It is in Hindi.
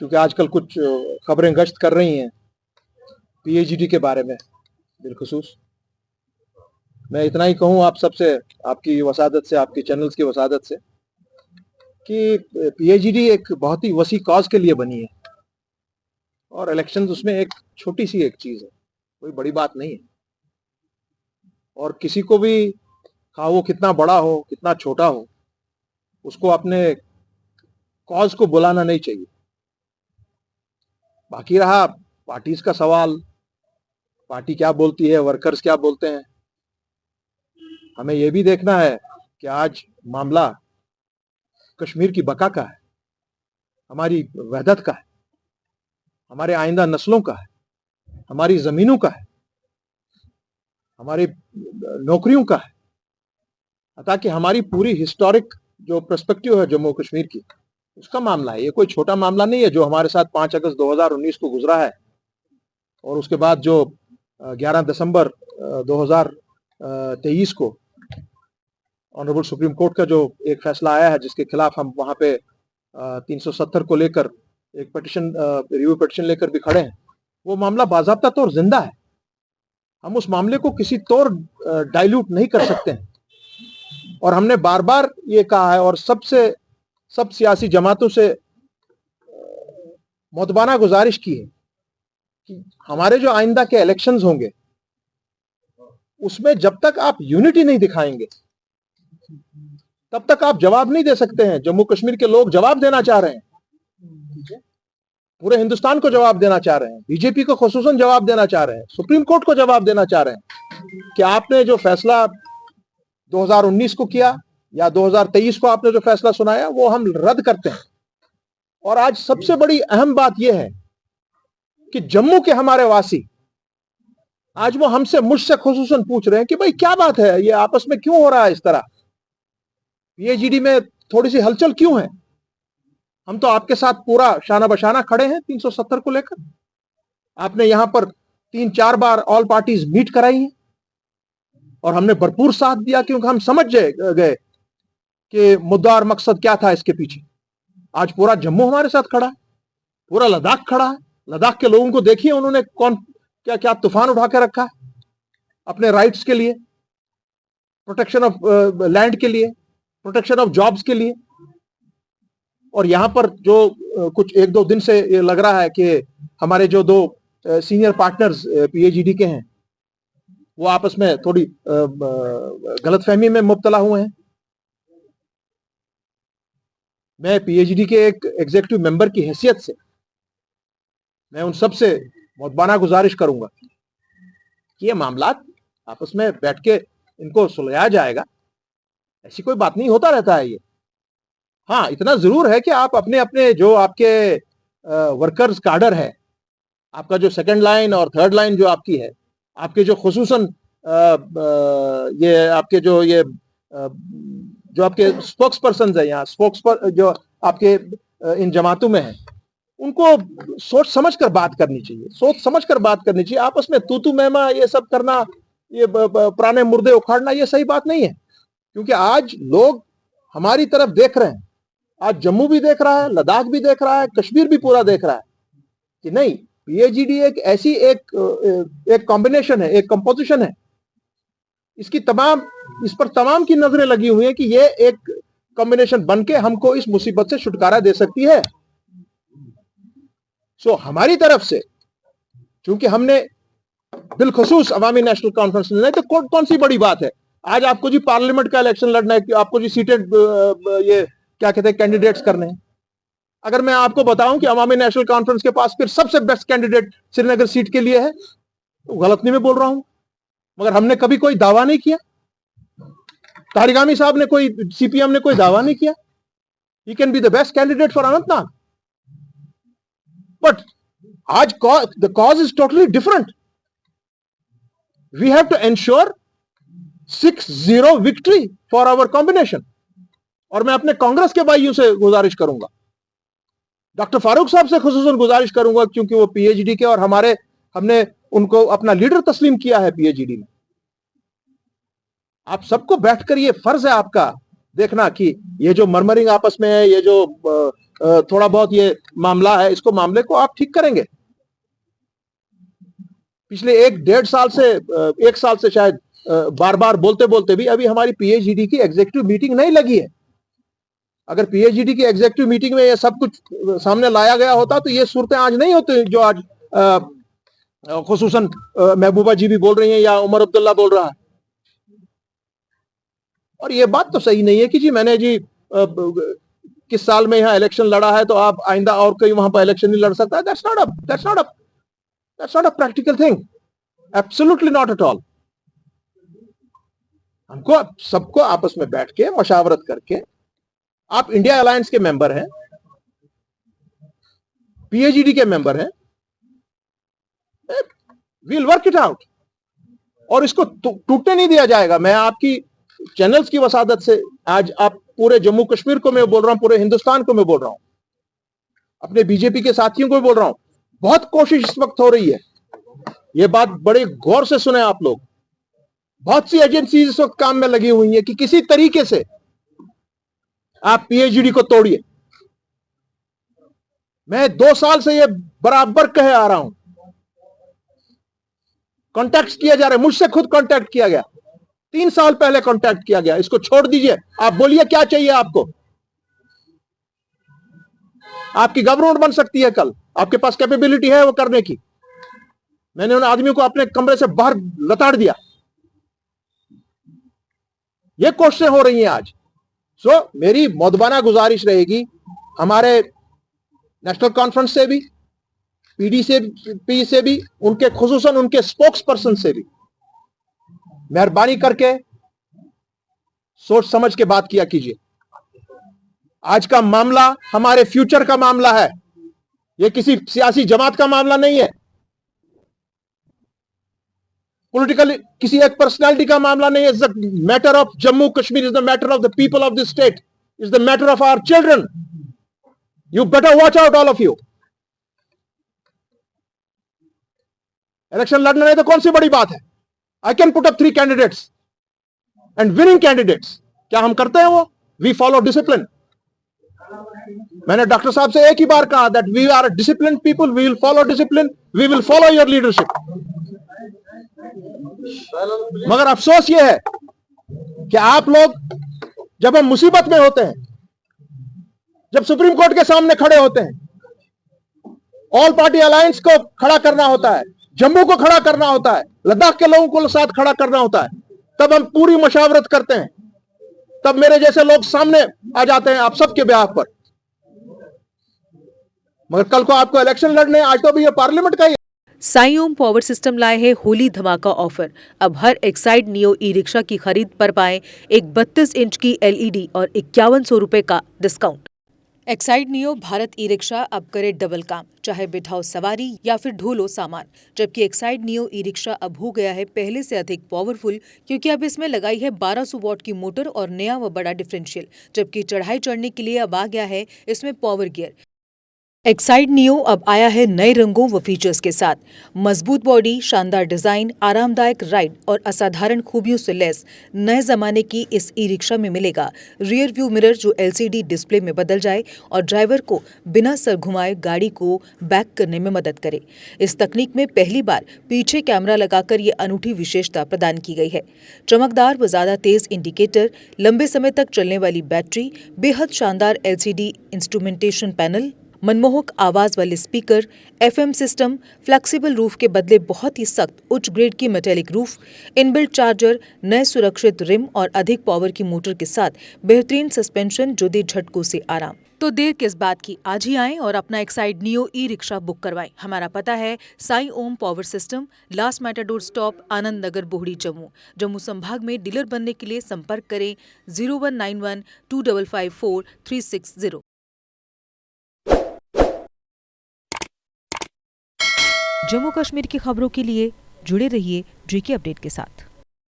क्योंकि आजकल कुछ खबरें गश्त कर रही हैं पीएचईडी के बारे में बिलखुसूस। मैं इतना ही कहूँ आप सबसे, आपकी वसादत से, आपके चैनल्स की वसादत से, कि पीएचईडी एक बहुत ही वसी कॉज के लिए बनी है और इलेक्शंस उसमें एक छोटी सी एक चीज है, कोई बड़ी बात नहीं है। और किसी को भी, हाँ वो कितना बड़ा हो कितना छोटा हो, उसको अपने कॉज को बुलाना नहीं चाहिए। बाकी रहा पार्टीज का सवाल, पार्टी क्या बोलती है, वर्कर्स क्या बोलते हैं, हमें यह भी देखना है कि आज मामला कश्मीर की बका का है, हमारी वहदत का है, हमारे आइंदा नस्लों का है, हमारी जमीनों का है, हमारी नौकरियों का है, ताकि हमारी पूरी हिस्टोरिक जो पर्सपेक्टिव है जम्मू कश्मीर की, उसका मामला है। ये कोई छोटा मामला नहीं है जो हमारे साथ 5 अगस्त 2019 को गुजरा है और उसके बाद जो 11 दिसंबर 2023 को ऑनरेबल सुप्रीम कोर्ट का जो एक फैसला आया है, जिसके खिलाफ हम वहां पे 370 को लेकर एक पिटिशन, रिव्यू पिटिशन लेकर भी खड़े हैं। वो मामला बाज़ाब्ता तौर जिंदा है, हम उस मामले को किसी तौर डाइल्यूट नहीं कर सकते हैं। और हमने बार बार ये कहा है और सब सियासी जमातों से मुतबाना गुजारिश की है कि हमारे जो आइंदा के इलेक्शंस होंगे उसमें जब तक आप यूनिटी नहीं दिखाएंगे तब तक आप जवाब नहीं दे सकते हैं। जम्मू कश्मीर के लोग जवाब देना चाह रहे हैं, पूरे हिंदुस्तान को जवाब देना चाह रहे हैं, बीजेपी को खुसूसन जवाब देना चाह रहे हैं, सुप्रीम कोर्ट को जवाब देना चाह रहे हैं कि आपने जो फैसला 2019 को किया या 2023 को आपने जो फैसला सुनाया वो हम रद्द करते हैं। और आज सबसे बड़ी अहम बात यह है कि जम्मू के हमारे वासी आज वो हमसे, मुझसे खुसूसन पूछ रहे हैं कि भाई क्या बात है, ये आपस में क्यों हो रहा है इस तरह, पीएचईडी में थोड़ी सी हलचल क्यों है। हम तो आपके साथ पूरा शाना बशाना खड़े हैं 370 को लेकर। आपने यहां पर 3-4 बार ऑल पार्टीज मीट कराई है और हमने भरपूर साथ दिया, क्योंकि हम समझ गए कि मुद्दा और मकसद क्या था इसके पीछे। आज पूरा जम्मू हमारे साथ खड़ा है, पूरा लद्दाख खड़ा है। लद्दाख के लोगों को देखिए उन्होंने कौन क्या क्या तूफान उठा के रखा है अपने राइट्स के लिए, प्रोटेक्शन ऑफ लैंड के लिए, प्रोटेक्शन ऑफ जॉब्स के लिए। और यहां पर जो कुछ 1-2 दिन से ये लग रहा है कि हमारे जो 2 सीनियर पार्टनर्स पीएचईडी के हैं वो आपस में थोड़ी गलतफहमी में मुब्तला हुए हैं। मैं पीएचईडी के एक एग्जीक्यूटिव मेंबर की हैसियत से मैं उन सब से मुतबाना गुजारिश करूंगा कि ये मामला आपस में बैठ के इनको सुलझाया जाएगा, ऐसी कोई बात नहीं, होता रहता है ये। हाँ, इतना जरूर है कि आप अपने अपने जो आपके वर्कर्स काडर है, आपका जो सेकंड लाइन और थर्ड लाइन जो आपकी है, आपके जो खुसूसन ये आपके जो आपके स्पोक्स पर्सन है, यहाँ स्पोक्स पर जो आपके इन जमातों में है, उनको सोच समझ कर बात करनी चाहिए, सोच समझ कर बात करनी चाहिए। आपस में तू मैमा ये सब करना, ये पुराने मुर्दे उखाड़ना, ये सही बात नहीं है। क्योंकि आज लोग हमारी तरफ देख रहे हैं, आज जम्मू भी देख रहा है, लद्दाख भी देख रहा है, कश्मीर भी पूरा देख रहा है कि नहीं, पीएचईडी एक ऐसी एक कॉम्बिनेशन है, एक कंपोजिशन है, इस पर तमाम की नजरें लगी हुई है कि ये एक कॉम्बिनेशन बनके हमको इस मुसीबत से छुटकारा दे सकती है। सो हमारी तरफ से, क्योंकि हमने बिलखुसूस अवामी नेशनल कॉन्फ्रेंस लेना है, तो कौन सी बड़ी बात है। आज आपको जी पार्लियामेंट का इलेक्शन लड़ना है, आपको जी सीटेड ये क्या कहते हैं कैंडिडेट्स करने हैं। अगर मैं आपको बताऊं कि अवामी नेशनल कॉन्फ्रेंस के पास फिर सबसे बेस्ट कैंडिडेट श्रीनगर सीट के लिए है, तो गलत नहीं मैं बोल रहा हूं। मगर हमने कभी कोई दावा नहीं किया, तारिक आमी साहब ने कोई, सीपीएम ने कोई दावा नहीं किया he can be the best candidate for Anantnag. But आज the cause is totally different. We have to ensure 6-0 victory for our combination. और मैं अपने कांग्रेस के भाइयों से गुजारिश करूंगा, डॉक्टर फारूक साहब से खुसूसन गुजारिश करूंगा, क्योंकि वो पीएचईडी के और हमने उनको अपना लीडर तस्लीम किया है पीएचईडी में। आप सबको बैठकर ये फर्ज है आपका देखना कि ये जो मरमरिंग आपस में है, ये जो थोड़ा बहुत ये मामला है, इसको मामले को आप ठीक करेंगे। पिछले 1 साल से शायद बार बार बोलते बोलते भी अभी हमारी पीएचईडी की एग्जीक्यूटिव मीटिंग नहीं लगी है। अगर पीएचईडी की एग्जीक्यूटिव मीटिंग में ये सब कुछ सामने लाया गया होता तो ये सूरतें आज नहीं होती जो आज खुसूसन महबूबा जी भी बोल रही हैं या उमर अब्दुल्ला बोल रहा है। और ये बात तो सही नहीं है कि जी मैंने जी किस साल में यहाँ इलेक्शन लड़ा है तो आप आइंदा और कोई वहां पर इलेक्शन नहीं लड़ सकता है। That's not a practical thing. Absolutely not at all. हमको सबको आपस में बैठ के मशावरत करके, आप इंडिया अलायंस के मेंबर हैं, पीएचईडी के मेंबर हैं, वील वर्क इट आउट और इसको टूटने नहीं दिया जाएगा। मैं आपकी चैनल्स की वसादत से आज आप पूरे जम्मू कश्मीर को मैं बोल रहा हूं, पूरे हिंदुस्तान को मैं बोल रहा हूं, अपने बीजेपी के साथियों को भी बोल रहा हूं, बहुत कोशिश इस वक्त हो रही है। ये बात बड़े गौर से सुने आप लोग। बहुत सी एजेंसी इस वक्त काम में लगी हुई है कि किसी तरीके से आप पीएचईडी को तोड़िए। मैं 2 साल से ये बराबर कहे आ रहा हूं, कांटेक्ट किया जा रहा है, मुझसे खुद कांटेक्ट किया गया, 3 साल पहले कांटेक्ट किया गया। इसको छोड़ दीजिए, आप बोलिए क्या चाहिए आपको। आपकी गवर्नमेंट बन सकती है कल, आपके पास कैपेबिलिटी है वो करने की। मैंने उन आदमियों को अपने कमरे से बाहर लताड़ दिया। ये कोशिशें हो रही हैं आज। मेरी मौदबाना गुजारिश रहेगी हमारे नेशनल कॉन्फ्रेंस से भी, पीडीपी से भी, उनके खुसूसन उनके स्पोक्स पर्सन से भी, मेहरबानी करके सोच समझ के बात किया कीजिए। आज का मामला हमारे फ्यूचर का मामला है, यह किसी सियासी जमात का मामला नहीं है, पॉलिटिकल किसी एक पर्सनालिटी का मामला नहीं है। It's the matter of Jammu Kashmir, is the matter of the people of the state, is the matter of our children. You better watch out all of you. Election लड़ना नहीं तो कौन सी बड़ी बात है। I can put up 3 candidates and winning candidates. क्या हम करते हैं वो? We follow discipline. मैंने डॉक्टर साहब से एक ही बार कहा that we are discipline people, we will follow discipline, we will follow your leadership. मगर अफसोस यह है कि आप लोग जब हम मुसीबत में होते हैं, जब सुप्रीम कोर्ट के सामने खड़े होते हैं, ऑल पार्टी अलायंस को खड़ा करना होता है, जम्मू को खड़ा करना होता है, लद्दाख के लोगों को साथ खड़ा करना होता है, तब हम पूरी मशावरत करते हैं, तब मेरे जैसे लोग सामने आ जाते हैं आप सबके ब्याह पर। मगर कल को आपको इलेक्शन लड़ने, आज तो भी ये पार्लियामेंट का ही। साई ओम पावर सिस्टम लाए है होली धमाका ऑफर। अब हर एक्साइड नियो ई रिक्शा की खरीद पर पाएं एक 32 इंच की एलईडी और 5100 रुपए का discount. Exide neo Bharat e rickshaw अब करे डबल काम, चाहे बिठाओ सवारी या फिर ढोलो सामान। जबकि एक्साइड नियो ई रिक्शा अब हो गया है पहले से अधिक पावरफुल, क्योंकि अब इसमें लगाई है 1200 वॉट की मोटर और नया व बड़ा डिफरेंशियल। जबकि चढ़ाई चढ़ने के लिए अब आ गया है इसमें पावर गियर। एक्साइड नियो अब आया है नए रंगों व फीचर्स के साथ। मजबूत बॉडी, शानदार डिजाइन, आरामदायक राइड और असाधारण खूबियों से लैस नए जमाने की इस ई रिक्शा में मिलेगा रियर व्यू मिरर जो एलसीडी डिस्प्ले में बदल जाए और ड्राइवर को बिना सर घुमाए गाड़ी को बैक करने में मदद करे। इस तकनीक में पहली बार पीछे कैमरा लगाकर ये अनूठी विशेषता प्रदान की गई है। चमकदार व ज्यादा तेज इंडिकेटर, लंबे समय तक चलने वाली बैटरी, बेहद शानदार एलसीडी इंस्ट्रूमेंटेशन पैनल, मनमोहक आवाज वाले speaker, FM system, flexible roof के बदले बहुत ही सख्त उच्च ग्रेड की मेटेलिक रूफ, इनबिल्ट चार्जर, नए सुरक्षित रिम और अधिक पावर की मोटर के साथ बेहतरीन सस्पेंशन जो दे झटकों से आराम। तो देर किस बात की, आज ही आएं और अपना Exide neo E rickshaw book करवाएं। हमारा पता है Sai Om power system, last matador stop, Anand Nagar, Bohri, Jammu. Jammu संभाग में डीलर बनने के लिए संपर्क करें 0191 2554 360। जम्मू कश्मीर की खबरों के लिए जुड़े रहिए जेके अपडेट के साथ।